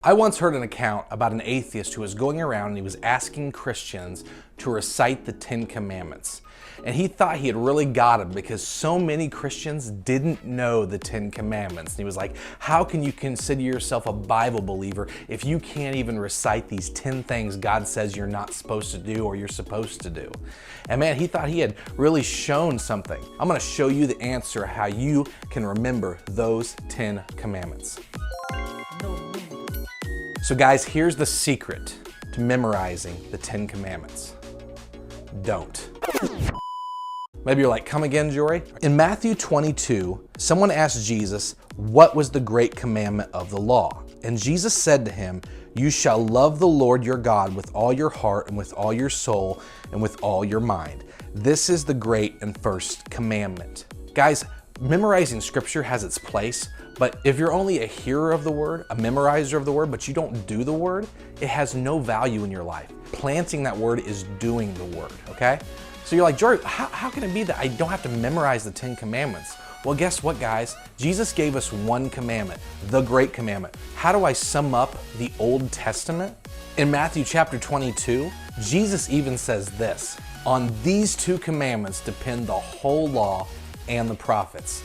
I once heard an account about an atheist who was going around and he was asking Christians to recite the 10 Commandments. And he thought he had really got him because so many Christians didn't know the 10 Commandments. And he was like, how can you consider yourself a Bible believer if you can't even recite these 10 things God says you're not supposed to do or you're supposed to do? And man, he thought he had really shown something. I'm gonna show you the answer how you can remember those 10 Commandments. So guys, here's the secret to memorizing the 10 Commandments. Don't. Maybe you're like, come again, Jory? In Matthew 22, someone asked Jesus, what was the great commandment of the law? And Jesus said to him, you shall love the Lord your God with all your heart and with all your soul and with all your mind. This is the great and first commandment. Guys, memorizing scripture has its place, but if you're only a hearer of the word, a memorizer of the word, but you don't do the word, it has no value in your life. Planting that word is doing the word, okay? So you're like, Jory, how can it be that I don't have to memorize the 10 Commandments? Well, guess what, guys? Jesus gave us one commandment, the Great Commandment. How do I sum up the Old Testament? In Matthew chapter 22, Jesus even says this, on these two commandments depend the whole law and the prophets.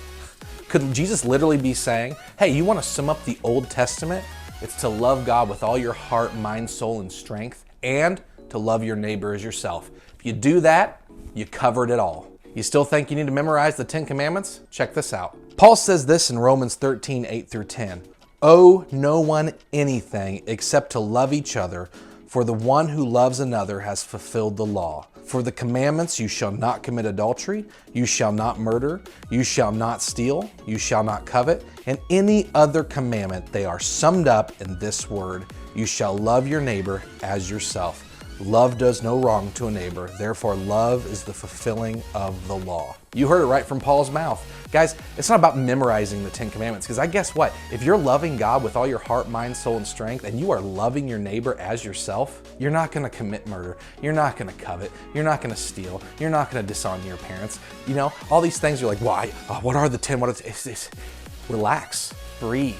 Could Jesus literally be saying, hey, you want to sum up the Old Testament? It's to love God with all your heart, mind, soul, and strength, and to love your neighbor as yourself. If you do that, you covered it all. You still think you need to memorize the 10 Commandments? Check this out. Paul says this in Romans 13, 8 through 10. Owe no one anything except to love each other, for the one who loves another has fulfilled the law. For the commandments, you shall not commit adultery, you shall not murder, you shall not steal, you shall not covet, and any other commandment, they are summed up in this word, you shall love your neighbor as yourself. Love does no wrong to a neighbor, therefore love is the fulfilling of the law. You heard it right from Paul's mouth. Guys, it's not about memorizing the 10 Commandments, because I guess what? If you're loving God with all your heart, mind, soul, and strength, and you are loving your neighbor as yourself, you're not gonna commit murder, you're not gonna covet, you're not gonna steal, you're not gonna dishonor your parents. You know, all these things you're like, why? What are the 10? Relax, breathe.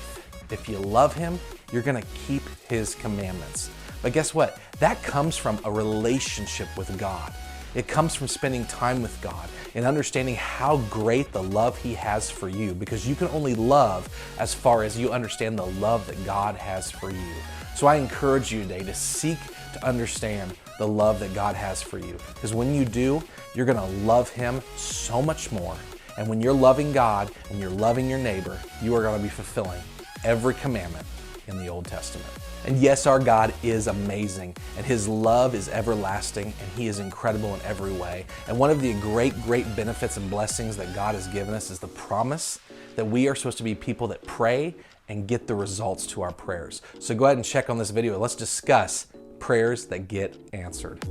If you love him, you're gonna keep his commandments. But guess what? That comes from a relationship with God. It comes from spending time with God and understanding how great the love he has for you, because you can only love as far as you understand the love that God has for you. So I encourage you today to seek to understand the love that God has for you, because when you do, you're gonna love him so much more. And when you're loving God and you're loving your neighbor, you are gonna be fulfilling every commandment in the Old Testament. And yes, our God is amazing, and his love is everlasting, and he is incredible in every way. And one of the great benefits and blessings that God has given us is the promise that we are supposed to be people that pray and get the results to our prayers. So go ahead and check on this video. Let's discuss prayers that get answered.